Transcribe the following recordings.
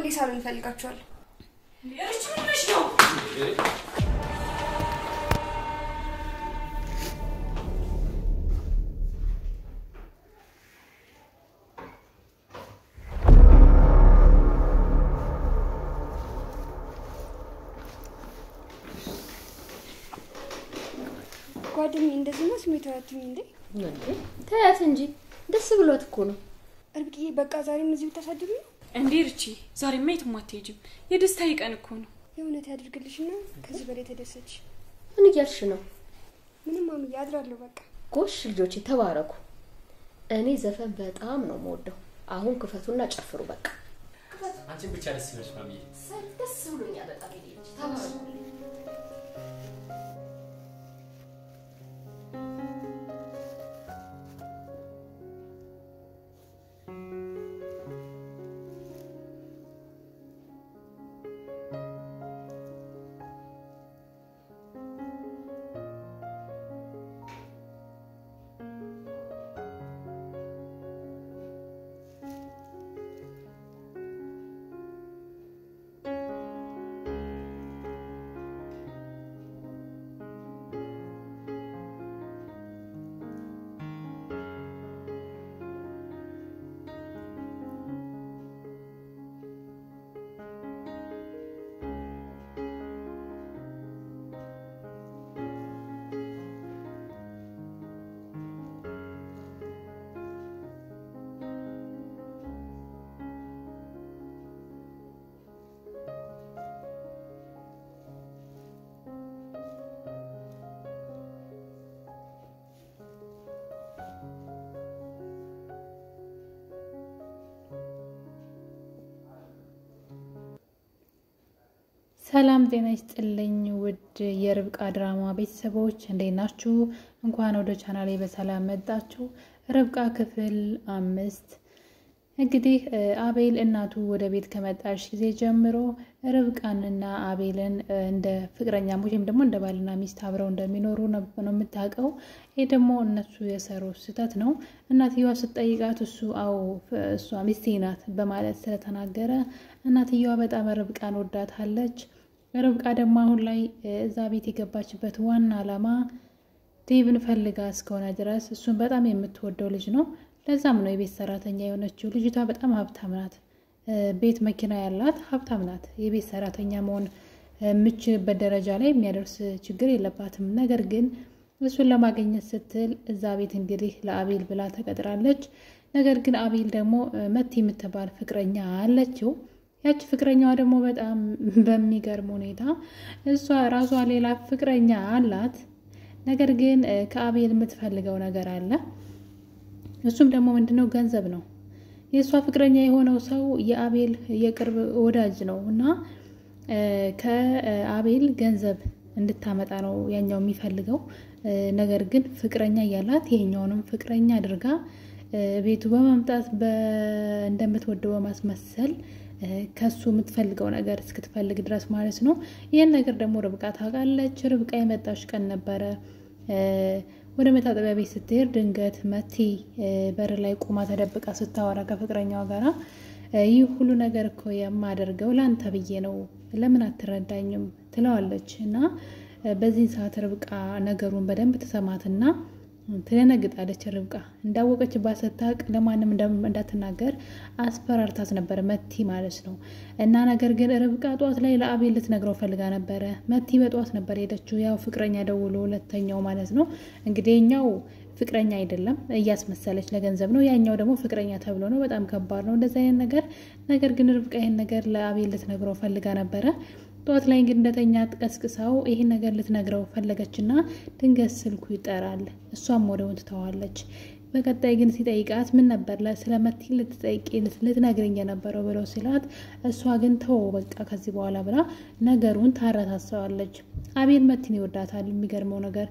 አንዴ ሳሎን ፈልጋቸዋል እርች ምንሽ ነው ጓደኛዬ እንደዚህ ነው ስሜታዊ አትሁኝ እንዴ ታያት እንጂ ደስ ብሎት እኮ ነው እርግዬ በቃ ዛሬም እዚህ ብታሳድሪ እንዴ እርቺ ዛሬማ የትም አትሄጂም የደስታ ቀን እኮ ነው የእውነት ያድርግልሽና ከዚህ በላይ ተደሰች ምን እያልሽ ነው ምንም ማምዬ አድራለሁ በቃ ጎሽ ልጆቼ ተባረኩ እኔ ዘፈን በጣም ነው የምወደው አሁን ክፈቱና ጨፍሩ በቃ አንቺ ብቻ ደስ ይበልሽ ማምዬ ደስ ብሎኛል በጣም ልጆቼ ተባረኩ ሰላም ጤና ይስጥልኝ ውድ የርብቃ ድራማ ቤተሰቦች እንዴት ናችሁ እንኳን ወደ ቻናሌ በሰላም መጣችሁ ርብቃ ክፍል 5 እንግዲህ አቤል እናቱ ወደ ቤት ከመጣች ጊዜ ጀምሮ ርብቃንና አቤልን እንደ ፍቅረኛሞች ወይም ደግሞ እንደ ባልና ሚስት አብረው እንደሚኖሩ ነው የምታውቀው ይሄ ደግሞ እነሱ የሰሩት ስህተት ነው እናትየዋ ስትጠይቃት እሷ ሚስቴ ናት በማለት ስለተናገረ እናትየዋ በጣም ርብቃን ወዳታለች ርብቃ ደግሞ አሁን ላይ እዛ ቤት የገባችበት ዋና ዓላማ ዴቭን ፈልጋ እስከሆነ ድረስ እሱን በጣም የምትወደው ልጅ ነው ለዛም ነው የቤት ሰራተኛ የሆነችው ልጅቷ በጣም ሀብታም ናት ቤት መኪና ያላት ሀብታም ናት የቤት ሰራተኛ መሆን የምትችልበት ደረጃ ላይ የሚያደርስ ችግር የለባትም ነገር ግን እሱን ለማግኘት ስትል እዛ ቤት እንግዲህ ለአቤል ብላ ተቀጥራለች ነገር ግን አቤል ደግሞ መቲ የምትባል ፍቅረኛ አለችው ያቺ ፍቅረኛዋ ደግሞ በጣም በሚገርም ሁኔታ እሷ ራሷ ሌላ ፍቅረኛ አላት ነገር ግን ከአቤል የምትፈልገው ነገር አለ እሱም ደግሞ ምንድነው ገንዘብ ነው የሷ ፍቅረኛ የሆነው ሰው የአቤል የቅርብ ወዳጅ ነውና ከአቤል ገንዘብ እንድታመጣ ነው ያኛው የሚፈልገው ነገር ግን ፍቅረኛ ያላት ይሄኛውንም ፍቅረኛ አድርጋ ቤቱ በመምጣት እንደምትወደው ማስመሰል ከሱ የምትፈልገው ነገር እስክትፈልግ ድረስ ማለት ነው ይሄን ነገር ደግሞ ርብቃ ታውቃለች ርብቃ የመጣች ቀን ነበረ ወደ መታጠቢያ ቤት ስትሄድ ድንገት መቲ በር ላይ ቆማ ተደብቃ ስታወራ ከፍቅረኛዋ ጋራ ይህ ሁሉ ነገር እኮ የማደርገው ላንተ ብዬ ነው ለምን አትረዳኝም ትለዋለች እና በዚህ ሰዓት ርብቃ ነገሩን በደንብ ተሰማትና ትነግጣለች ርብቃ እንዳወቀች ባሰታቅ ለማንም እንዳትናገር አስፈራርታት ነበር መቲ ማለት ነው እና ነገር ግን ርብቃ ጧት ላይ ለአቤል ልትነግረው ፈልጋ ነበር መቲ በጧት ነበር ሄደችው ያው ፍቅረኛ ደውሎ ሁለተኛው ማለት ነው እንግዲህ ኛው ፍቅረኛ አይደለም እያስመሰለች ለገንዘብ ነው ያኛው ደግሞ ፍቅረኛ ተብሎ ነው በጣም ከባድ ነው እንደዛ አይነት ነገር ግን ርብቃ ይሄን ነገር ለአቤል ልትነግረው ፈልጋ ነበር ጧት ላይ እንግዲህ እንደተኛ ተቀስቅሳው ይሄን ነገር ልትነግረው ፈለገችና ድንገት ስልኩ ይጠራል እሷም ወደውን ትተዋለች በቀጣይ ግን ሲጠይቃት ምን ነበር ስለመቲ ልትነግረኝ የነበረው ብለው ሲላት እሷ ግን ተው በቃ ከዚህ በኋላ ብላ ነገሩን ታረሳሳዋለች አቤል መቲን ይወዳታል የሚገርመው ነገር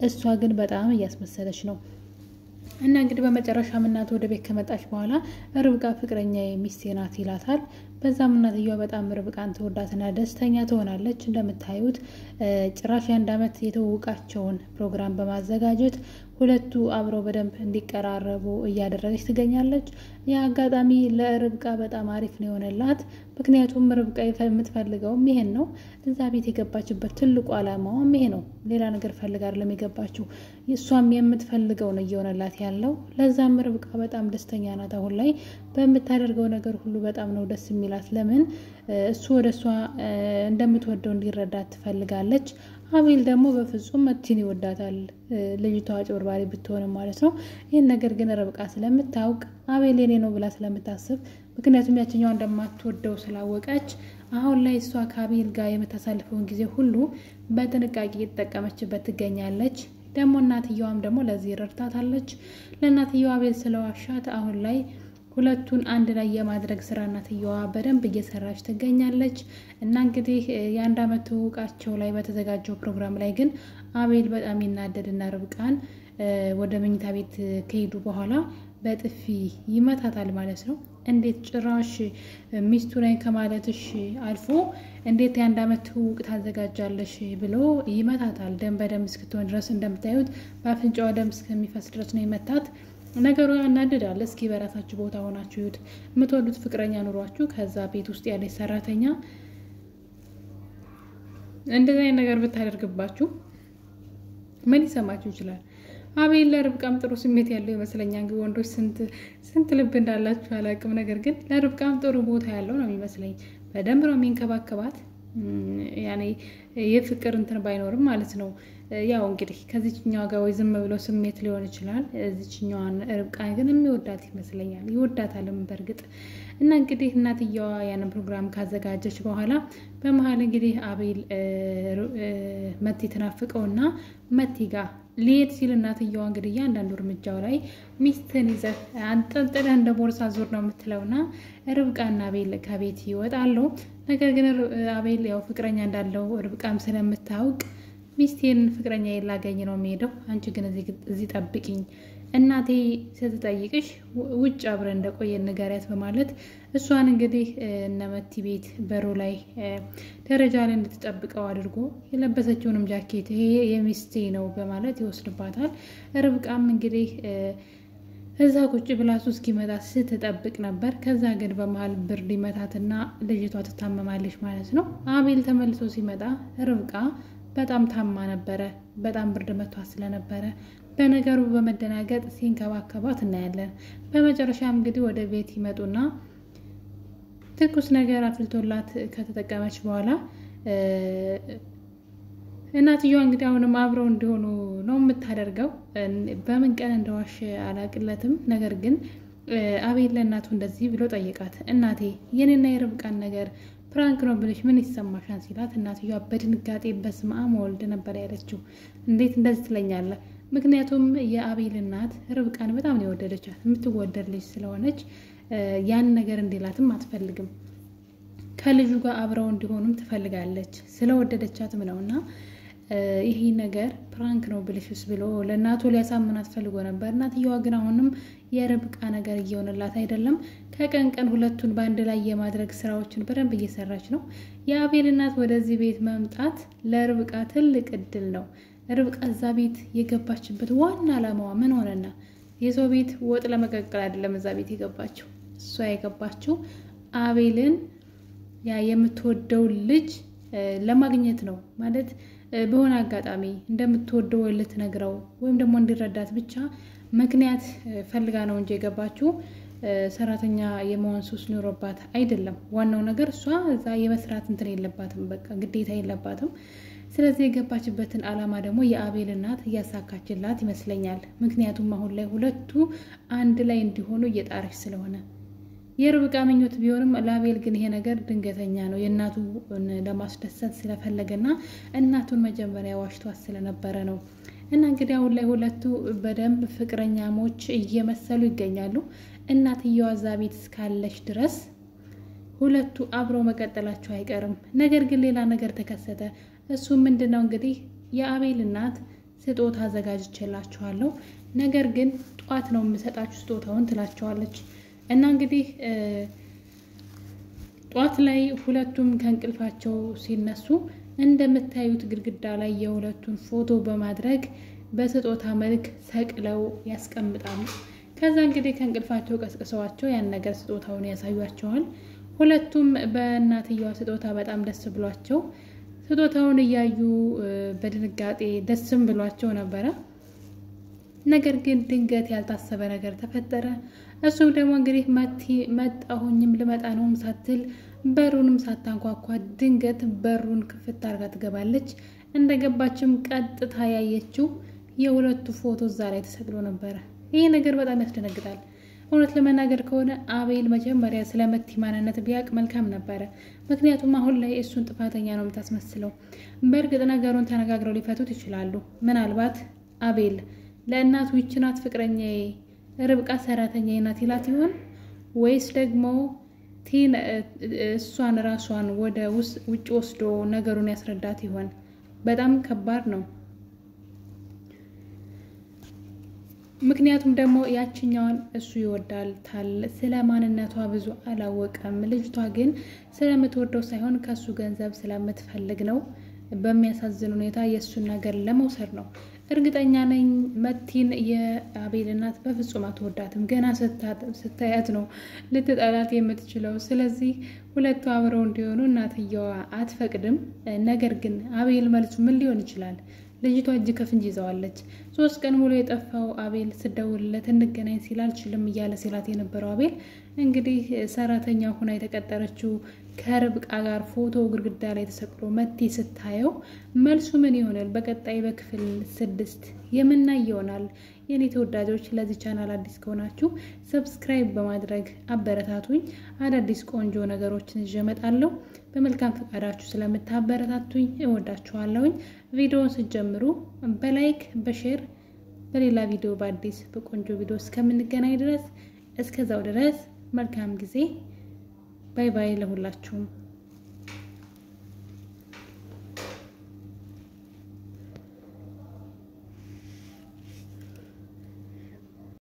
እሷ ግን በጣም እያስመሰለች ነው እና እንግዲህ በመጨረሻ እናቱ ወደ ቤት ከመጣች በኋላ ርብቃ ፍቅረኛ ሚስቴ ናት ይላታል በዛም እናትየዋ በጣም ርብቃን ተወዳትና ደስተኛ ትሆናለች እንደምታዩት ጭራሽ አንድ አመት የተወቃቸውን ፕሮግራም በማዘጋጀት ሁለቱ አብረው በደንብ እንዲቀራረቡ እያደረገች ትገኛለች ያ አጋጣሚ ለርብቃ በጣም አሪፍ ነው የሆነላት ምክንያቱም ርብቃ የምትፈልገውም ይሄን ነው። እዛ ቤት የገባችበት ትልቁ ዓላማዋም ይሄ ነው። ሌላ ነገር ፈልጋ አይደለም የገባችው። እሷም የምትፈልገው ነው እየሆነላት ያለው። ለዛም ርብቃ በጣም ደስተኛ ናት። አሁን ላይ በምታደርገው ነገር ሁሉ በጣም ነው ደስ የሚላት። ለምን እሱ ወደ እሷ እንደምትወደው እንዲረዳት ትፈልጋለች። አቤል ደግሞ በፍጹም መቲን ይወዳታል። ልጅቷ አጭበርባሪ ብትሆንም ማለት ነው። ይህን ነገር ግን ርብቃ ስለምታውቅ አቤል የኔ ነው ብላ ስለምታስብ ምክንያቱም ያችኛው እንደማትወደው ስላወቀች አሁን ላይ እሷ ከአቤል ጋር የምታሳልፈውን ጊዜ ሁሉ በጥንቃቄ እየተጠቀመችበት ትገኛለች። ደግሞ እናትየዋም ደግሞ ለዚህ ረድታታለች። ለእናትየዋ አቤል ስለዋሻት አሁን ላይ ሁለቱን አንድ ላይ የማድረግ ስራ እናትየዋ በደንብ እየሰራች ትገኛለች። እና እንግዲህ የአንድ አመት ትውውቃቸው ላይ በተዘጋጀው ፕሮግራም ላይ ግን አቤል በጣም ይናደድና ርብቃን ወደ መኝታ ቤት ከሄዱ በኋላ በጥፊ ይመታታል ማለት ነው። እንዴት ጭራሽ ሚስቱ ላይ ከማለትሽ አልፎ እንዴት የአንድ አመት ትውውቅ ታዘጋጃለሽ ብሎ ይመታታል። ደም በደም እስክትሆን ድረስ እንደምታዩት በአፍንጫዋ ደም እስከሚፈስ ድረስ ነው የመታት። ነገሩ ያናድዳል። እስኪ በራሳችሁ ቦታ ሆናችሁ ይሁት የምትወዱት ፍቅረኛ ኑሯችሁ ከዛ ቤት ውስጥ ያለች ሰራተኛ እንደዚህ አይነት ነገር ብታደርግባችሁ ምን ይሰማችሁ ይችላል? አቤል ለርብቃም ጥሩ ስሜት ያለው ይመስለኛል። እንግዲህ ወንዶች ስንት ልብ እንዳላችሁ አላውቅም። ነገር ግን ለርብቃም ጥሩ ቦታ ያለው ነው የሚመስለኝ። በደንብ ነው የሚንከባከባት። ያኔ የፍቅር እንትን ባይኖርም ማለት ነው። ያው እንግዲህ ከዚህኛው ጋር ወይ ዝም ብሎ ስሜት ሊሆን ይችላል። እዚህኛዋን ርብቃ ግን የሚወዳት ይመስለኛል። ይወዳታልም በርግጥ። እና እንግዲህ እናትየዋ ያንን ፕሮግራም ካዘጋጀች በኋላ በመሀል እንግዲህ አቤል መቲ ተናፍቀውና መቲ ጋር ሊሄድ ሲል እናትየዋ እንግዲህ እያንዳንዱ እርምጃው ላይ ሚስትን ይዘህ አንጠልጥለህ እንደ ቦርሳ ዞር ነው የምትለውና ርብቃና አቤል ከቤት ይወጣሉ። ነገር ግን አቤል ያው ፍቅረኛ እንዳለው ርብቃም ስለምታውቅ ሚስቴን ፍቅረኛ ላገኝ ነው የሚሄደው፣ አንቺ ግን እዚህ ጠብቂኝ፣ እናቴ ስትጠይቅሽ ውጭ አብረን እንደቆየን ንገሪያት በማለት እሷን እንግዲህ እነመቲ ቤት በሩ ላይ ደረጃ ላይ እንድትጠብቀው አድርጎ የለበሰችውንም ጃኬት ይሄ የሚስቴ ነው በማለት ይወስድባታል። ርብቃም እንግዲህ እዛ ቁጭ ብላሱ እስኪመጣ ስትጠብቅ ነበር። ከዛ ግን በመሃል ብርድ ይመታትና ልጅቷ ትታመማለች ማለት ነው። አቤል ተመልሶ ሲመጣ ርብቃ በጣም ታማ ነበረ። በጣም ብርድ መቷት ስለነበረ በነገሩ በመደናገጥ ሲንከባከባት እናያለን። በመጨረሻም እንግዲህ ወደ ቤት ይመጡና ትኩስ ነገር አፍልቶላት ከተጠቀመች በኋላ እናትየዋ እንግዲህ አሁንም አብረው እንዲሆኑ ነው የምታደርገው። በምን ቀን እንደዋሽ አላቅለትም። ነገር ግን አቤል ለእናቱ እንደዚህ ብሎ ጠየቃት። እናቴ የኔና የርብቃን ነገር ፕራንክ ነው ብለሽ ምን ይሰማሻል ሲላት እናትየዋ በድንጋጤ በስመ አብ ወልድ ነበር ያለችው። እንዴት እንደዚህ ትለኛለህ? ምክንያቱም የአቤል እናት ርብቃን በጣም ነው የወደደቻት። የምትወደድ ልጅ ስለሆነች ያን ነገር እንዲላትም አትፈልግም። ከልጁ ጋር አብረው እንዲሆኑም ትፈልጋለች። ስለወደደቻትም ነውና ይሄ ነገር ፕራንክ ነው ብለሽስ ብሎ ለእናቱ ሊያሳምናት ፈልጎ ነበር። እናትየዋ ግን አሁንም የርብቃ ነገር እየሆነላት አይደለም። ከቀን ቀን ሁለቱን በአንድ ላይ የማድረግ ስራዎችን በደንብ እየሰራች ነው። የአቤል እናት ወደዚህ ቤት መምጣት ለርብቃ ትልቅ እድል ነው። ርብቃ እዛ ቤት የገባችበት ዋና ዓላማዋ ምን ሆነና የሰው ቤት ወጥ ለመቀቀል አይደለም እዛ ቤት የገባችው። እሷ የገባችው አቤልን ያ የምትወደው ልጅ ለማግኘት ነው። ማለት በሆነ አጋጣሚ እንደምትወደው ልትነግረው ወይም ደግሞ እንዲረዳት ብቻ ምክንያት ፈልጋ ነው እንጂ የገባችው ሰራተኛ የመሆን ሱስ ኖሮባት አይደለም። ዋናው ነገር እሷ እዛ የመስራት እንትን የለባትም፣ በቃ ግዴታ የለባትም። ስለዚህ የገባችበትን ዓላማ ደግሞ የአቤል እናት እያሳካችላት ይመስለኛል። ምክንያቱም አሁን ላይ ሁለቱ አንድ ላይ እንዲሆኑ እየጣረች ስለሆነ የርብቃ ምኞት ቢሆንም ለአቤል ግን ይሄ ነገር ድንገተኛ ነው። የእናቱ ለማስደሰት ስለፈለገና እናቱን መጀመሪያ ዋሽቷት ስለነበረ ነው። እና እንግዲህ አሁን ላይ ሁለቱ በደንብ ፍቅረኛሞች እየመሰሉ ይገኛሉ። እናትየዋ እዛ ቤት እስካለች ድረስ ሁለቱ አብረው መቀጠላቸው አይቀርም። ነገር ግን ሌላ ነገር ተከሰተ። እሱ ምንድነው እንግዲህ የአቤል እናት ስጦታ አዘጋጅቼላችኋለሁ፣ ነገር ግን ጧት ነው የምሰጣችሁ ስጦታውን ትላቸዋለች። እና እንግዲህ ጧት ላይ ሁለቱም ከእንቅልፋቸው ሲነሱ እንደምታዩት ግድግዳ ላይ የሁለቱን ፎቶ በማድረግ በስጦታ መልክ ሰቅለው ያስቀምጣሉ። ከዛ እንግዲህ ከእንቅልፋቸው ቀስቅሰዋቸው ያን ነገር ስጦታውን ያሳዩአቸዋል። ሁለቱም በእናትየዋ ስጦታ በጣም ደስ ብሏቸው ስጦታውን እያዩ በድንጋጤ ደስም ብሏቸው ነበረ። ነገር ግን ድንገት ያልታሰበ ነገር ተፈጠረ። እሱም ደግሞ እንግዲህ መጣሁኝም ልመጣ ነውም ሳትል በሩንም ሳታንኳኳ ድንገት በሩን ክፍት አድርጋ ትገባለች። እንደገባችም ቀጥታ ያየችው የሁለቱ ፎቶ እዛ ላይ ተሰቅሎ ነበረ። ይሄ ነገር በጣም ያስደነግጣል። እውነት ለመናገር ከሆነ አቤል መጀመሪያ ስለ መቲ ማንነት ቢያቅ መልካም ነበረ። ምክንያቱም አሁን ላይ እሱን ጥፋተኛ ነው የምታስመስለው። በእርግጥ ነገሩን ተነጋግረው ሊፈቱት ይችላሉ። ምናልባት አቤል ለእናቱ ይችናት ፍቅረኛዬ ርብቃ ሰራተኛዬ ናት ይላት ይሆን ወይስ ደግሞ እሷን ራሷን ወደ ውጭ ወስዶ ነገሩን ያስረዳት ይሆን? በጣም ከባድ ነው። ምክንያቱም ደግሞ ያችኛውን እሱ ይወዳል ስለ ማንነቷ ብዙ አላወቀም። ልጅቷ ግን ስለምትወደው ሳይሆን ከሱ ገንዘብ ስለምትፈልግ ነው። በሚያሳዝን ሁኔታ የሱን ነገር ለመውሰድ ነው። እርግጠኛ ነኝ መቲን የአቤል እናት በፍጹም አትወዳትም። ገና ስታያት ነው ልትጠላት የምትችለው። ስለዚህ ሁለቱ አብረው እንዲሆኑ እናትየዋ አትፈቅድም። ነገር ግን አቤል መልሱ ምን ሊሆን ይችላል? ልጅቷ እጅ ከፍንጅ ይዘዋለች። 3 ቀን ሙሉ የጠፋው አቤል ስደውልለት እንገናኝ ሲል አልችልም እያለ ሲላት የነበረው አቤል እንግዲህ ሰራተኛ ሆና የተቀጠረችው ከርብቃ ጋር ፎቶ ግድግዳ ላይ ተሰቅሎ መቲ ስታየው መልሱ ምን ይሆናል? በቀጣይ በክፍል 6 የምናይ ይሆናል። የኔ ተወዳጆች ለዚህ ቻናል አዲስ ከሆናችሁ ሰብስክራይብ በማድረግ አበረታቱኝ። አዳዲስ ቆንጆ ነገሮችን ይዤ እመጣለሁ። በመልካም ፈቃዳችሁ ስለምታበረታቱኝ እወዳችኋለሁኝ። ቪዲዮውን ስትጀምሩ በላይክ በሼር በሌላ ቪዲዮ በአዲስ በቆንጆ ቪዲዮ እስከምንገናኝ ድረስ እስከዛው ድረስ መልካም ጊዜ። ባይ ባይ ለሁላችሁም።